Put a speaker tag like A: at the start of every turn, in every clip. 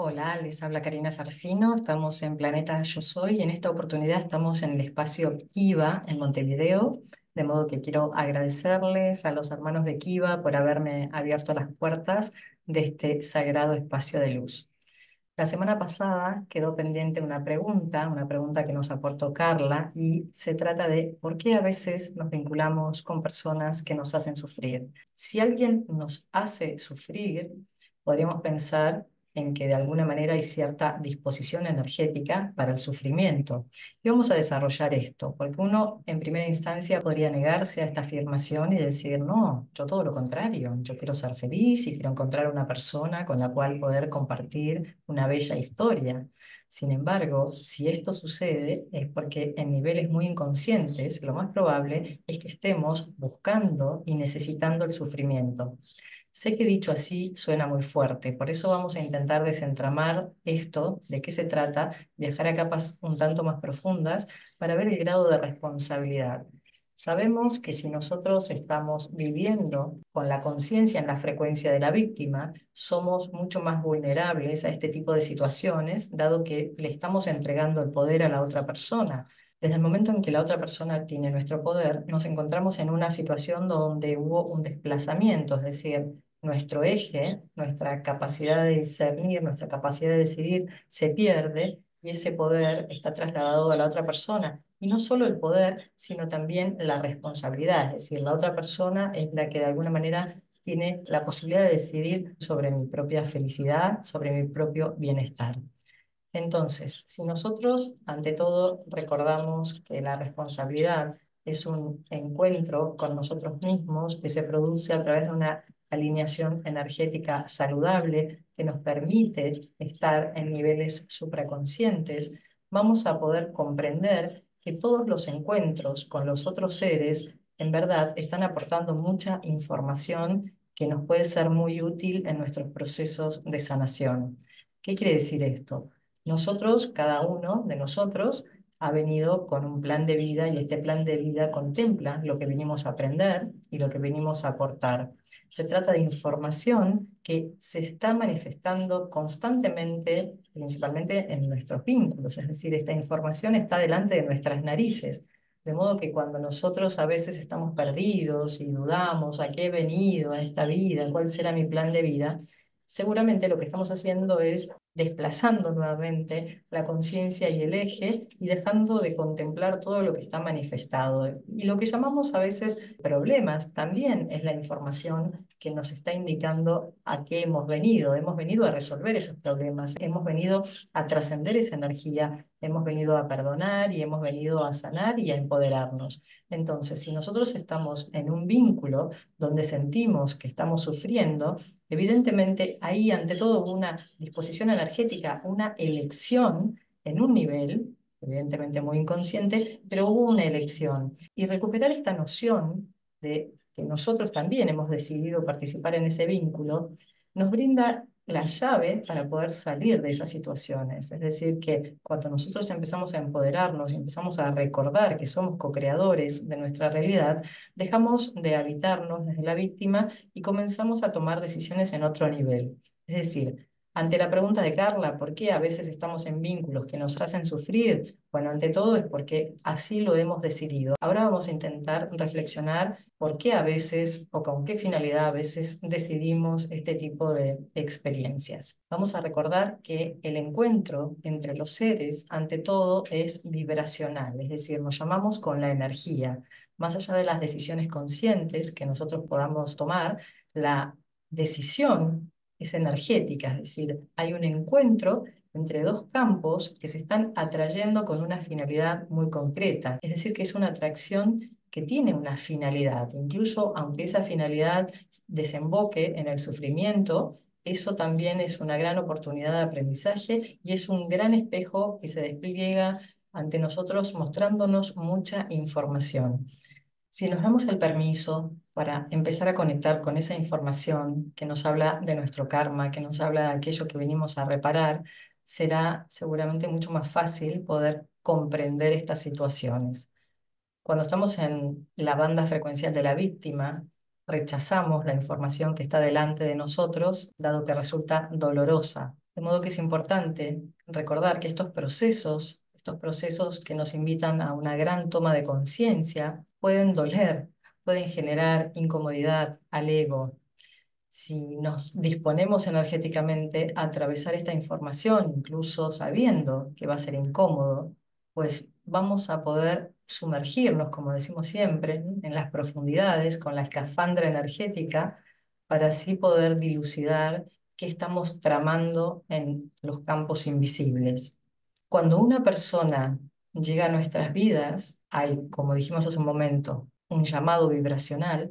A: Hola, les habla Karina Sarfino, estamos en Planeta Yo Soy y en esta oportunidad estamos en el espacio Kiva en Montevideo, de modo que quiero agradecerles a los hermanos de Kiva por haberme abierto las puertas de este sagrado espacio de luz. La semana pasada quedó pendiente una pregunta que nos aportó Carla y se trata de por qué a veces nos vinculamos con personas que nos hacen sufrir. Si alguien nos hace sufrir, podríamos pensar en que de alguna manera hay cierta disposición energética para el sufrimiento. Y vamos a desarrollar esto, porque uno en primera instancia podría negarse a esta afirmación y decir, no, yo todo lo contrario, yo quiero ser feliz y quiero encontrar una persona con la cual poder compartir una bella historia. Sin embargo, si esto sucede es porque en niveles muy inconscientes lo más probable es que estemos buscando y necesitando el sufrimiento. Sé que dicho así suena muy fuerte, por eso vamos a intentar desentramar esto, de qué se trata, viajar a capas un tanto más profundas para ver el grado de responsabilidad. Sabemos que si nosotros estamos viviendo con la conciencia en la frecuencia de la víctima, somos mucho más vulnerables a este tipo de situaciones, dado que le estamos entregando el poder a la otra persona. Desde el momento en que la otra persona tiene nuestro poder, nos encontramos en una situación donde hubo un desplazamiento, es decir, nuestro eje, nuestra capacidad de discernir, nuestra capacidad de decidir se pierde y ese poder está trasladado a la otra persona. Y no solo el poder, sino también la responsabilidad, es decir, la otra persona es la que de alguna manera tiene la posibilidad de decidir sobre mi propia felicidad, sobre mi propio bienestar. Entonces, si nosotros ante todo recordamos que la responsabilidad es un encuentro con nosotros mismos que se produce a través de una alineación energética saludable que nos permite estar en niveles supraconscientes, vamos a poder comprender que todos los encuentros con los otros seres en verdad están aportando mucha información que nos puede ser muy útil en nuestros procesos de sanación. ¿Qué quiere decir esto? Nosotros, cada uno de nosotros, ha venido con un plan de vida y este plan de vida contempla lo que venimos a aprender y lo que venimos a aportar. Se trata de información que se está manifestando constantemente, principalmente en nuestros vínculos, es decir, esta información está delante de nuestras narices. De modo que cuando nosotros a veces estamos perdidos y dudamos a qué he venido a esta vida, cuál será mi plan de vida, seguramente lo que estamos haciendo es desplazando nuevamente la conciencia y el eje y dejando de contemplar todo lo que está manifestado. Y lo que llamamos a veces problemas también es la información que nos está indicando a qué hemos venido. Hemos venido a resolver esos problemas, hemos venido a trascender esa energía, hemos venido a perdonar y hemos venido a sanar y a empoderarnos. Entonces, si nosotros estamos en un vínculo donde sentimos que estamos sufriendo, evidentemente, ahí ante todo hubo una disposición energética, una elección en un nivel, evidentemente muy inconsciente, pero hubo una elección. Y recuperar esta noción de que nosotros también hemos decidido participar en ese vínculo, nos brinda la llave para poder salir de esas situaciones. Es decir, que cuando nosotros empezamos a empoderarnos y empezamos a recordar que somos co-creadores de nuestra realidad, dejamos de habitarnos desde la víctima y comenzamos a tomar decisiones en otro nivel. Es decir, ante la pregunta de Carla, ¿por qué a veces estamos en vínculos que nos hacen sufrir? Bueno, ante todo es porque así lo hemos decidido. Ahora vamos a intentar reflexionar por qué a veces o con qué finalidad a veces decidimos este tipo de experiencias. Vamos a recordar que el encuentro entre los seres, ante todo, es vibracional, es decir, nos llamamos con la energía. Más allá de las decisiones conscientes que nosotros podamos tomar, la decisión es energética, es decir, hay un encuentro entre dos campos que se están atrayendo con una finalidad muy concreta, es decir, que es una atracción que tiene una finalidad, incluso aunque esa finalidad desemboque en el sufrimiento, eso también es una gran oportunidad de aprendizaje y es un gran espejo que se despliega ante nosotros mostrándonos mucha información. Si nos damos el permiso para empezar a conectar con esa información que nos habla de nuestro karma, que nos habla de aquello que venimos a reparar, será seguramente mucho más fácil poder comprender estas situaciones. Cuando estamos en la banda frecuencial de la víctima, rechazamos la información que está delante de nosotros, dado que resulta dolorosa. De modo que es importante recordar que estos procesos que nos invitan a una gran toma de conciencia, pueden doler, pueden generar incomodidad al ego. Si nos disponemos energéticamente a atravesar esta información, incluso sabiendo que va a ser incómodo, pues vamos a poder sumergirnos, como decimos siempre, en las profundidades con la escafandra energética para así poder dilucidar qué estamos tramando en los campos invisibles. Cuando una persona llega a nuestras vidas, hay, como dijimos hace un momento, un llamado vibracional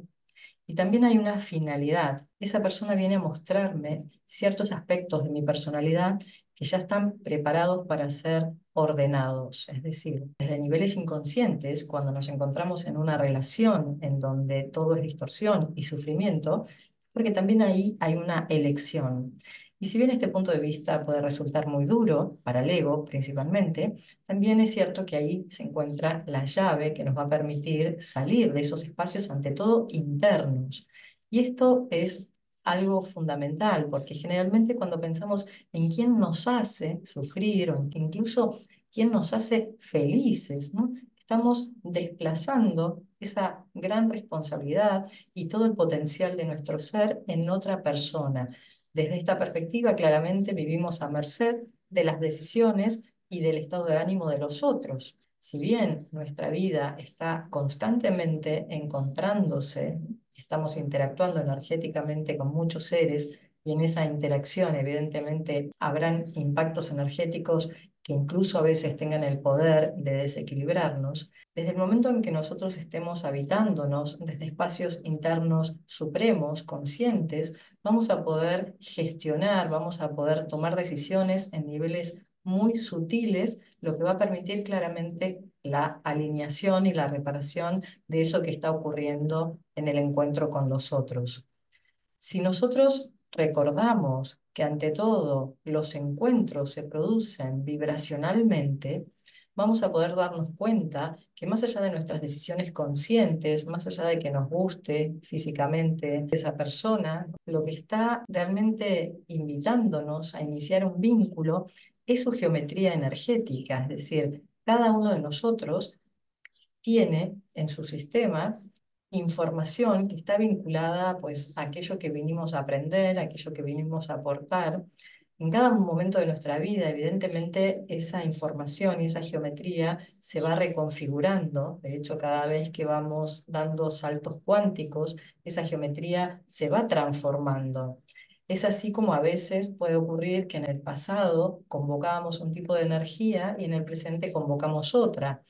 A: y también hay una finalidad. Esa persona viene a mostrarme ciertos aspectos de mi personalidad que ya están preparados para ser ordenados. Es decir, desde niveles inconscientes, cuando nos encontramos en una relación en donde todo es distorsión y sufrimiento, porque también ahí hay una elección. Y si bien este punto de vista puede resultar muy duro para el ego principalmente, también es cierto que ahí se encuentra la llave que nos va a permitir salir de esos espacios, ante todo internos. Y esto es algo fundamental, porque generalmente cuando pensamos en quién nos hace sufrir o incluso quién nos hace felices, ¿no? Estamos desplazando esa gran responsabilidad y todo el potencial de nuestro ser en otra persona. Desde esta perspectiva, claramente vivimos a merced de las decisiones y del estado de ánimo de los otros. Si bien nuestra vida está constantemente encontrándose, estamos interactuando energéticamente con muchos seres y en esa interacción evidentemente habrán impactos energéticos que incluso a veces tengan el poder de desequilibrarnos, desde el momento en que nosotros estemos habitándonos desde espacios internos supremos, conscientes, vamos a poder gestionar, vamos a poder tomar decisiones en niveles muy sutiles, lo que va a permitir claramente la alineación y la reparación de eso que está ocurriendo en el encuentro con los otros. Si nosotros recordamos que ante todo los encuentros se producen vibracionalmente, vamos a poder darnos cuenta que más allá de nuestras decisiones conscientes, más allá de que nos guste físicamente esa persona, lo que está realmente invitándonos a iniciar un vínculo es su geometría energética, es decir, cada uno de nosotros tiene en su sistema información que está vinculada pues a aquello que vinimos a aprender, a aquello que vinimos a aportar. En cada momento de nuestra vida, evidentemente, esa información y esa geometría se va reconfigurando. De hecho, cada vez que vamos dando saltos cuánticos, esa geometría se va transformando. Es así como a veces puede ocurrir que en el pasado convocábamos un tipo de energía y en el presente convocamos otra.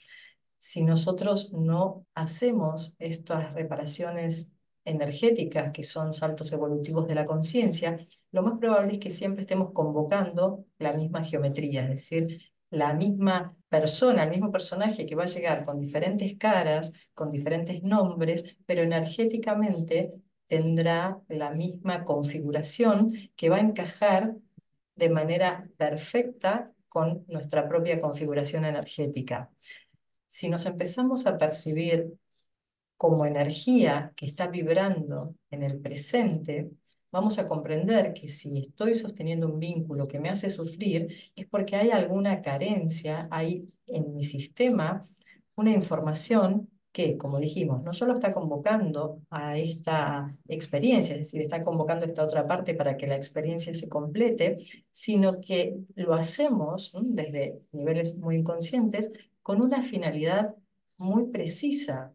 A: Si nosotros no hacemos estas reparaciones energéticas, que son saltos evolutivos de la conciencia, lo más probable es que siempre estemos convocando la misma geometría, es decir, la misma persona, el mismo personaje que va a llegar con diferentes caras, con diferentes nombres, pero energéticamente tendrá la misma configuración que va a encajar de manera perfecta con nuestra propia configuración energética. Si nos empezamos a percibir como energía que está vibrando en el presente, vamos a comprender que si estoy sosteniendo un vínculo que me hace sufrir, es porque hay alguna carencia, hay en mi sistema una información que, como dijimos, no solo está convocando a esta experiencia, es decir, está convocando a esta otra parte para que la experiencia se complete, sino que lo hacemos, ¿no?, desde niveles muy inconscientes con una finalidad muy precisa.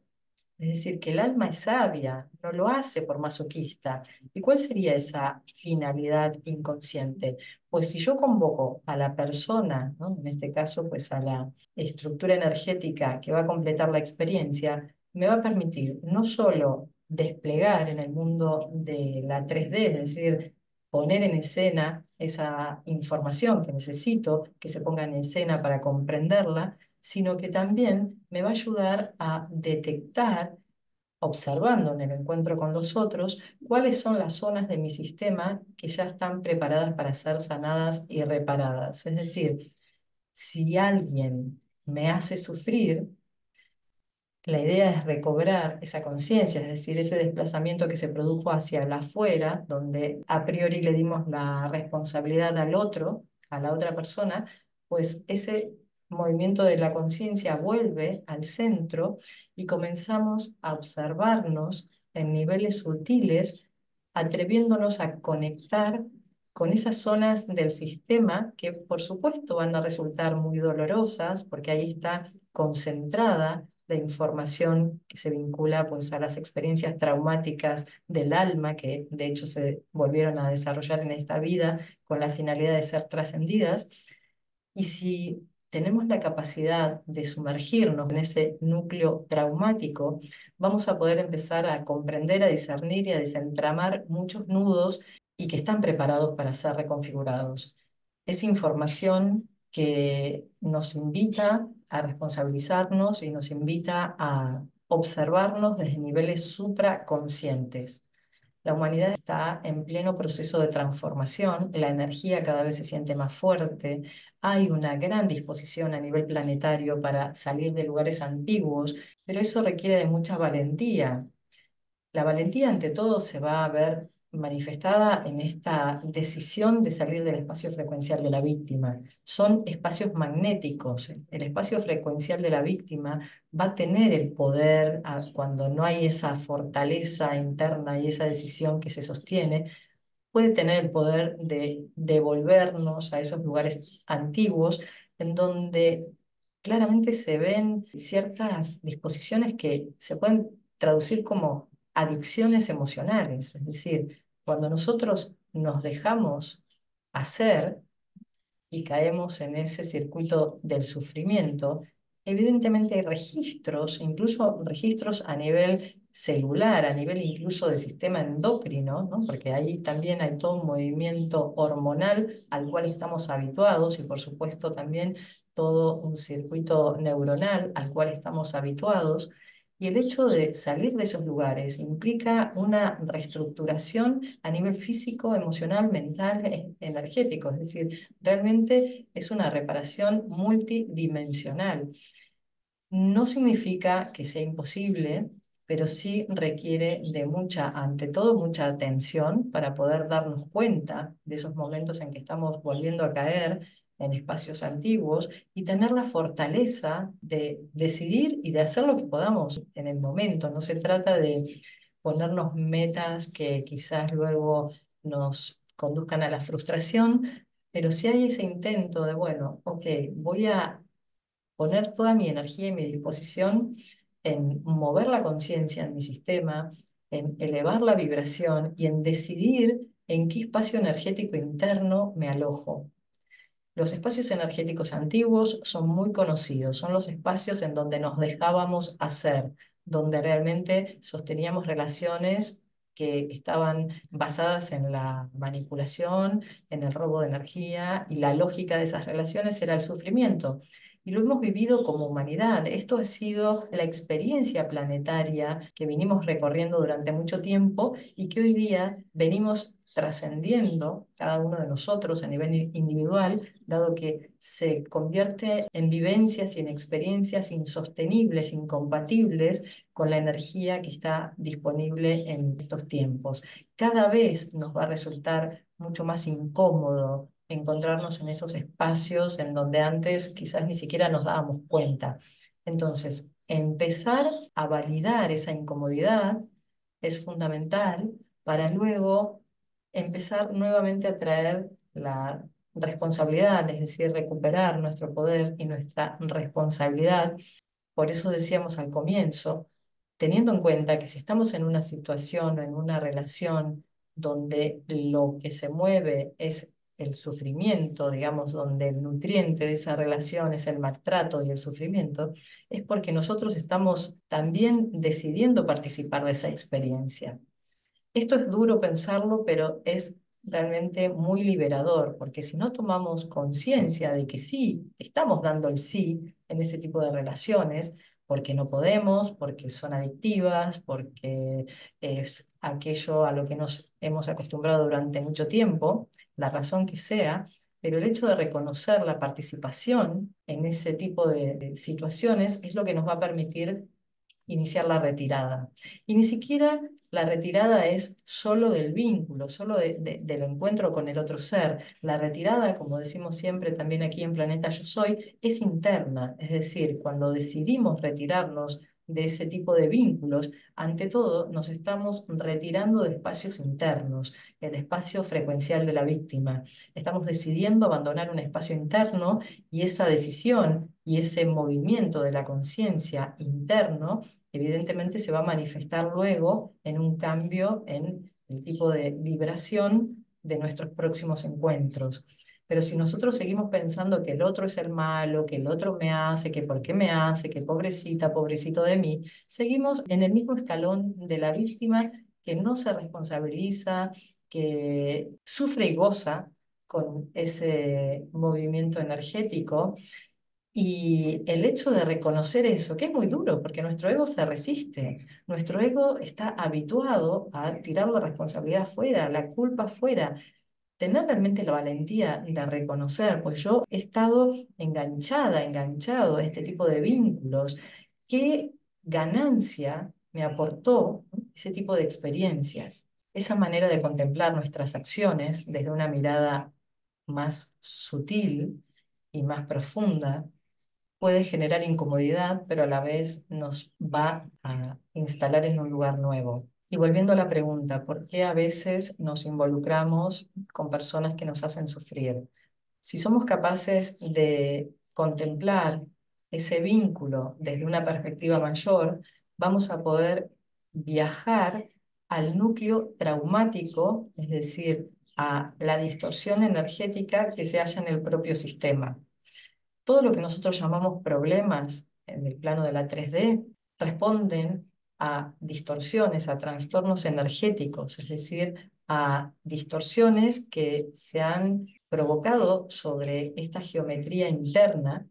A: Es decir, que el alma es sabia, no lo hace por masoquista. ¿Y cuál sería esa finalidad inconsciente? Pues si yo convoco a la persona, ¿no?, en este caso, pues a la estructura energética que va a completar la experiencia, me va a permitir no solo desplegar en el mundo de la 3D, es decir, poner en escena esa información que necesito que se ponga en escena para comprenderla, sino que también me va a ayudar a detectar, observando en el encuentro con los otros, cuáles son las zonas de mi sistema que ya están preparadas para ser sanadas y reparadas. Es decir, si alguien me hace sufrir, La idea es recobrar esa conciencia, es decir, ese desplazamiento que se produjo hacia el afuera, donde a priori le dimos la responsabilidad al otro, a la otra persona, pues ese movimiento de la conciencia vuelve al centro y comenzamos a observarnos en niveles sutiles, atreviéndonos a conectar con esas zonas del sistema que por supuesto van a resultar muy dolorosas, porque ahí está concentrada la información que se vincula pues a las experiencias traumáticas del alma, que de hecho se volvieron a desarrollar en esta vida con la finalidad de ser trascendidas. Y si tenemos la capacidad de sumergirnos en ese núcleo traumático, vamos a poder empezar a comprender, a discernir y a desentramar muchos nudos y que están preparados para ser reconfigurados. Es información que nos invita a responsabilizarnos y nos invita a observarnos desde niveles supraconscientes. La humanidad está en pleno proceso de transformación, la energía cada vez se siente más fuerte, hay una gran disposición a nivel planetario para salir de lugares antiguos, pero eso requiere de mucha valentía. La valentía, ante todo, se va a ver manifestada en esta decisión de salir del espacio frecuencial de la víctima. Son espacios magnéticos. El espacio frecuencial de la víctima va a tener el poder, cuando no hay esa fortaleza interna y esa decisión que se sostiene, puede tener el poder de devolvernos a esos lugares antiguos en donde claramente se ven ciertas disposiciones que se pueden traducir como adicciones emocionales. Es decir, cuando nosotros nos dejamos hacer, y caemos en ese circuito del sufrimiento, evidentemente hay registros, incluso registros a nivel celular, a nivel incluso del sistema endocrino, ¿no? Porque ahí también hay todo un movimiento hormonal al cual estamos habituados y por supuesto también todo un circuito neuronal al cual estamos habituados. Y el hecho de salir de esos lugares implica una reestructuración a nivel físico, emocional, mental, energético. Es decir, realmente es una reparación multidimensional. No significa que sea imposible, pero sí requiere de mucha, ante todo, mucha atención para poder darnos cuenta de esos momentos en que estamos volviendo a caer en espacios antiguos y tener la fortaleza de decidir y de hacer lo que podamos en el momento. No se trata de ponernos metas que quizás luego nos conduzcan a la frustración, pero si hay ese intento de, bueno, ok, voy a poner toda mi energía y mi disposición en mover la conciencia en mi sistema, en elevar la vibración y en decidir en qué espacio energético interno me alojo. Los espacios energéticos antiguos son muy conocidos, son los espacios en donde nos dejábamos hacer, donde realmente sosteníamos relaciones que estaban basadas en la manipulación, en el robo de energía, y la lógica de esas relaciones era el sufrimiento. Y lo hemos vivido como humanidad. Esto ha sido la experiencia planetaria que vinimos recorriendo durante mucho tiempo y que hoy día venimos trascendiendo cada uno de nosotros a nivel individual, dado que se convierte en vivencias y en experiencias insostenibles, incompatibles con la energía que está disponible en estos tiempos. Cada vez nos va a resultar mucho más incómodo encontrarnos en esos espacios en donde antes quizás ni siquiera nos dábamos cuenta. Entonces, empezar a validar esa incomodidad es fundamental para luego empezar nuevamente a traer la responsabilidad, es decir, recuperar nuestro poder y nuestra responsabilidad. Por eso decíamos al comienzo, teniendo en cuenta que si estamos en una situación o en una relación donde lo que se mueve es el sufrimiento, digamos, donde el nutriente de esa relación es el maltrato y el sufrimiento, es porque nosotros estamos también decidiendo participar de esa experiencia. Esto es duro pensarlo, pero es realmente muy liberador, porque si no tomamos conciencia de que sí, estamos dando el sí en ese tipo de relaciones, porque no podemos, porque son adictivas, porque es aquello a lo que nos hemos acostumbrado durante mucho tiempo, la razón que sea, pero el hecho de reconocer la participación en ese tipo de situaciones es lo que nos va a permitir iniciar la retirada. Y ni siquiera la retirada es solo del vínculo, solo del encuentro con el otro ser. La retirada, como decimos siempre también aquí en Planeta Yo Soy, es interna. Es decir, cuando decidimos retirarnos de ese tipo de vínculos, ante todo nos estamos retirando de espacios internos, el espacio frecuencial de la víctima. Estamos decidiendo abandonar un espacio interno y esa decisión y ese movimiento de la conciencia interno evidentemente se va a manifestar luego en un cambio en el tipo de vibración de nuestros próximos encuentros. Pero si nosotros seguimos pensando que el otro es el malo, que el otro me hace, que por qué me hace, que pobrecita, pobrecito de mí, seguimos en el mismo escalón de la víctima que no se responsabiliza, que sufre y goza con ese movimiento energético. Y el hecho de reconocer eso, que es muy duro, porque nuestro ego se resiste, nuestro ego está habituado a tirar la responsabilidad fuera, la culpa fuera, tener realmente la valentía de reconocer, pues yo he estado enganchada, enganchado a este tipo de vínculos, qué ganancia me aportó, ¿no?, ese tipo de experiencias. Esa manera de contemplar nuestras acciones desde una mirada más sutil y más profunda puede generar incomodidad, pero a la vez nos va a instalar en un lugar nuevo. Y volviendo a la pregunta, ¿por qué a veces nos involucramos con personas que nos hacen sufrir? Si somos capaces de contemplar ese vínculo desde una perspectiva mayor, vamos a poder viajar al núcleo traumático, es decir, a la distorsión energética que se halla en el propio sistema. Todo lo que nosotros llamamos problemas en el plano de la 3D responden a distorsiones, a trastornos energéticos, es decir, a distorsiones que se han provocado sobre esta geometría interna,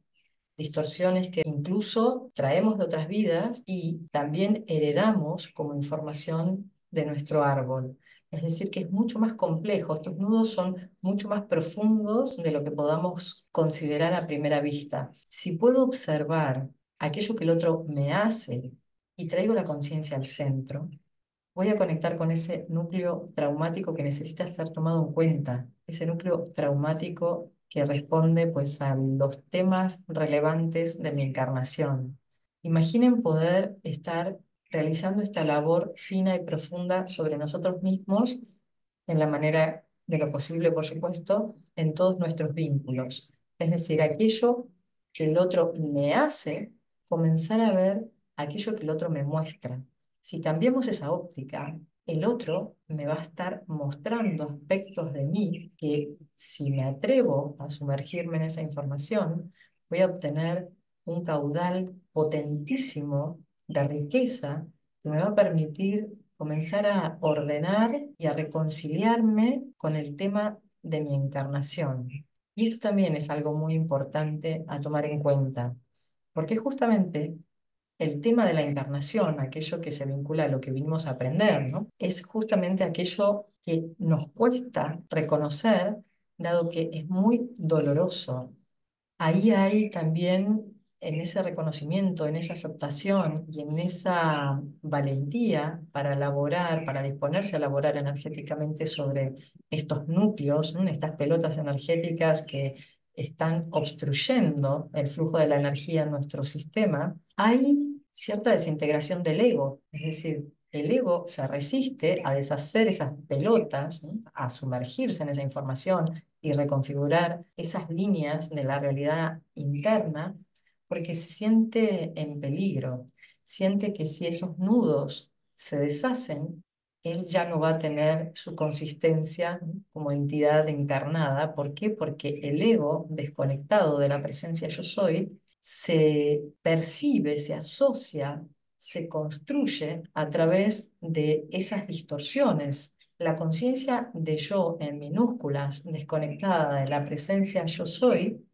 A: distorsiones que incluso traemos de otras vidas y también heredamos como información de nuestro árbol. Es decir, que es mucho más complejo, estos nudos son mucho más profundos de lo que podamos considerar a primera vista. Si puedo observar aquello que el otro me hace y traigo la conciencia al centro, voy a conectar con ese núcleo traumático que necesita ser tomado en cuenta, ese núcleo traumático que responde pues a los temas relevantes de mi encarnación. Imaginen poder estar realizando esta labor fina y profunda sobre nosotros mismos en la manera de lo posible, por supuesto, en todos nuestros vínculos. Es decir, aquello que el otro me hace, comenzar a ver aquello que el otro me muestra. Si cambiamos esa óptica, el otro me va a estar mostrando aspectos de mí que si me atrevo a sumergirme en esa información, voy a obtener un caudal potentísimo de riqueza que me va a permitir comenzar a ordenar y a reconciliarme con el tema de mi encarnación. Y esto también es algo muy importante a tomar en cuenta, porque justamente el tema de la encarnación, aquello que se vincula a lo que vinimos a aprender, ¿no?, es justamente aquello que nos cuesta reconocer, dado que es muy doloroso. Ahí hay también, en ese reconocimiento, en esa aceptación y en esa valentía para elaborar, para disponerse a elaborar energéticamente sobre estos núcleos, ¿no?, estas pelotas energéticas que están obstruyendo el flujo de la energía en nuestro sistema, hay cierta desintegración del ego. Es decir, el ego se resiste a deshacer esas pelotas, ¿no?, a sumergirse en esa información y reconfigurar esas líneas de la realidad interna, porque se siente en peligro, siente que si esos nudos se deshacen, él ya no va a tener su consistencia, ¿no?, como entidad encarnada. ¿Por qué? Porque el ego, desconectado de la presencia yo soy, se percibe, se asocia, se construye a través de esas distorsiones. La conciencia de yo en minúsculas, desconectada de la presencia yo soy,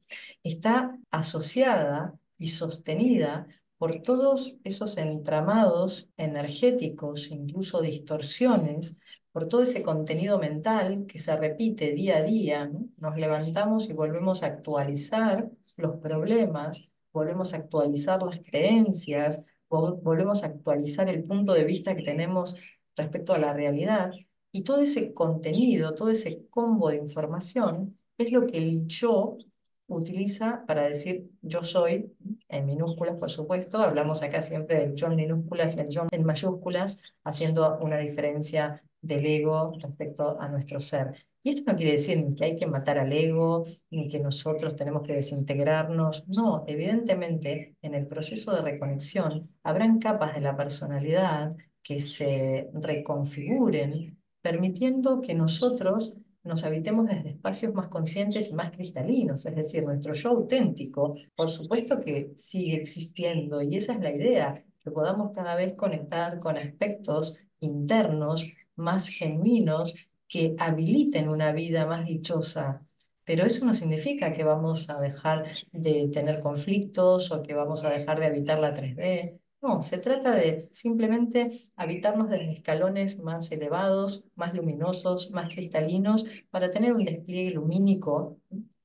A: está asociada y sostenida por todos esos entramados energéticos, incluso distorsiones, por todo ese contenido mental que se repite día a día, ¿no? Nos levantamos y volvemos a actualizar los problemas, volvemos a actualizar las creencias, volvemos a actualizar el punto de vista que tenemos respecto a la realidad y todo ese contenido, todo ese combo de información es lo que el yo utiliza para decir yo soy, en minúsculas por supuesto, hablamos acá siempre del yo en minúsculas y el yo en mayúsculas, haciendo una diferencia del ego respecto a nuestro ser. Y esto no quiere decir ni que hay que matar al ego, ni que nosotros tenemos que desintegrarnos. No, evidentemente en el proceso de reconexión habrán capas de la personalidad que se reconfiguren, permitiendo que nosotros nos habitemos desde espacios más conscientes y más cristalinos, es decir, nuestro yo auténtico, por supuesto que sigue existiendo y esa es la idea, que podamos cada vez conectar con aspectos internos más genuinos que habiliten una vida más dichosa. Pero eso no significa que vamos a dejar de tener conflictos o que vamos a dejar de habitar la 3D. No, se trata de simplemente habitarnos desde escalones más elevados, más luminosos, más cristalinos, para tener un despliegue lumínico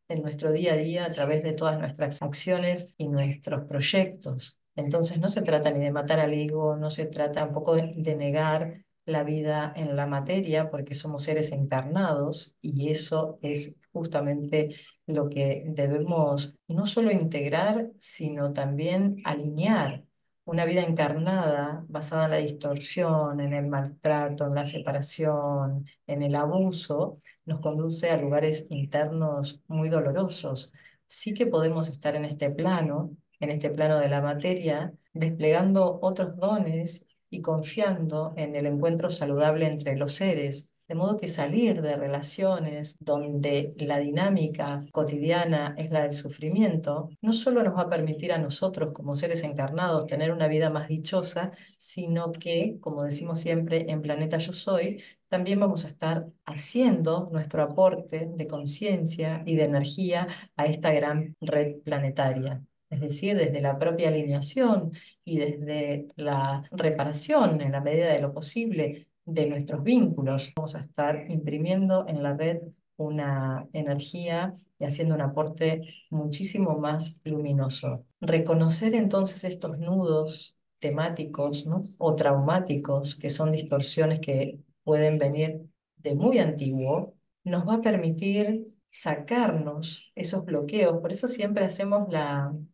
A: en nuestro día a día a través de todas nuestras acciones y nuestros proyectos. Entonces no se trata ni de matar al ego, no se trata tampoco de negar la vida en la materia, porque somos seres encarnados y eso es justamente lo que debemos no solo integrar, sino también alinear. Una vida encarnada basada en la distorsión, en el maltrato, en la separación, en el abuso, nos conduce a lugares internos muy dolorosos. Sí que podemos estar en este plano de la materia, desplegando otros dones y confiando en el encuentro saludable entre los seres. De modo que salir de relaciones donde la dinámica cotidiana es la del sufrimiento, no solo nos va a permitir a nosotros como seres encarnados tener una vida más dichosa, sino que, como decimos siempre en Planeta Yo Soy, también vamos a estar haciendo nuestro aporte de conciencia y de energía a esta gran red planetaria. Es decir, desde la propia alineación y desde la reparación, en la medida de lo posible, de nuestros vínculos, vamos a estar imprimiendo en la red una energía y haciendo un aporte muchísimo más luminoso. Reconocer entonces estos nudos temáticos, ¿no? O traumáticos, que son distorsiones que pueden venir de muy antiguo, nos va a permitir sacarnos esos bloqueos. Por eso siempre hacemos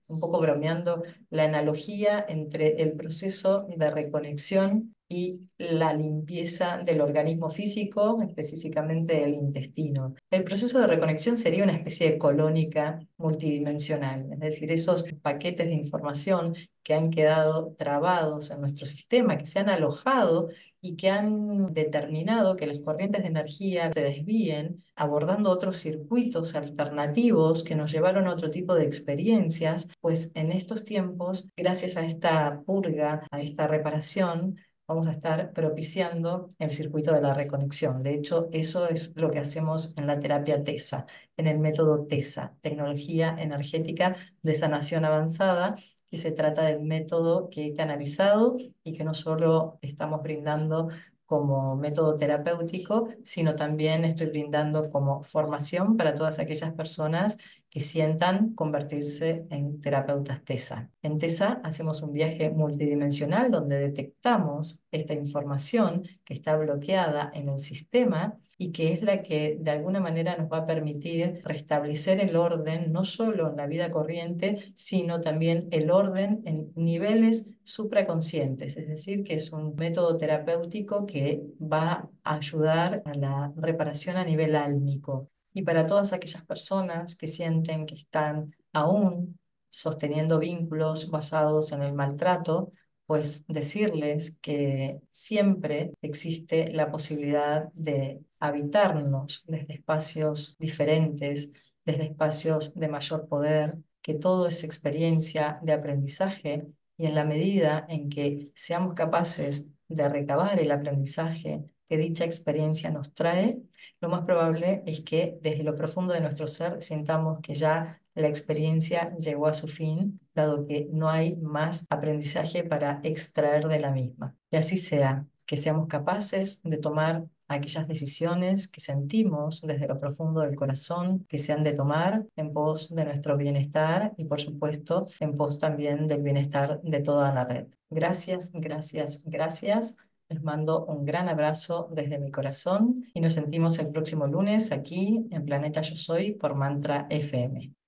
A: un poco bromeando, la analogía entre el proceso de reconexión y la limpieza del organismo físico, específicamente del intestino. El proceso de reconexión sería una especie de colónica multidimensional, es decir, esos paquetes de información que han quedado trabados en nuestro sistema, que se han alojado y que han determinado que las corrientes de energía se desvíen, abordando otros circuitos alternativos que nos llevaron a otro tipo de experiencias, pues en estos tiempos, gracias a esta purga, a esta reparación, vamos a estar propiciando el circuito de la reconexión. De hecho, eso es lo que hacemos en la terapia TESA, en el método TESA, Tecnología Energética de Sanación Avanzada, que se trata del método que he canalizado y que no solo estamos brindando como método terapéutico, sino también estoy brindando como formación para todas aquellas personas que sientan convertirse en terapeutas TESA. En TESA hacemos un viaje multidimensional donde detectamos esta información que está bloqueada en el sistema y que es la que de alguna manera nos va a permitir restablecer el orden, no solo en la vida corriente, sino también el orden en niveles supraconscientes, es decir, que es un método terapéutico que va a ayudar a la reparación a nivel álmico. Y para todas aquellas personas que sienten que están aún sosteniendo vínculos basados en el maltrato, pues decirles que siempre existe la posibilidad de habitarnos desde espacios diferentes, desde espacios de mayor poder, que todo es experiencia de aprendizaje y en la medida en que seamos capaces de recabar el aprendizaje que dicha experiencia nos trae, lo más probable es que desde lo profundo de nuestro ser sintamos que ya la experiencia llegó a su fin, dado que no hay más aprendizaje para extraer de la misma. Y así sea, que seamos capaces de tomar aquellas decisiones que sentimos desde lo profundo del corazón que se han de tomar en pos de nuestro bienestar y, por supuesto, en pos también del bienestar de toda la red. Gracias, gracias, gracias. Les mando un gran abrazo desde mi corazón y nos sentimos el próximo lunes aquí en Planeta Yo Soy por Mantra FM.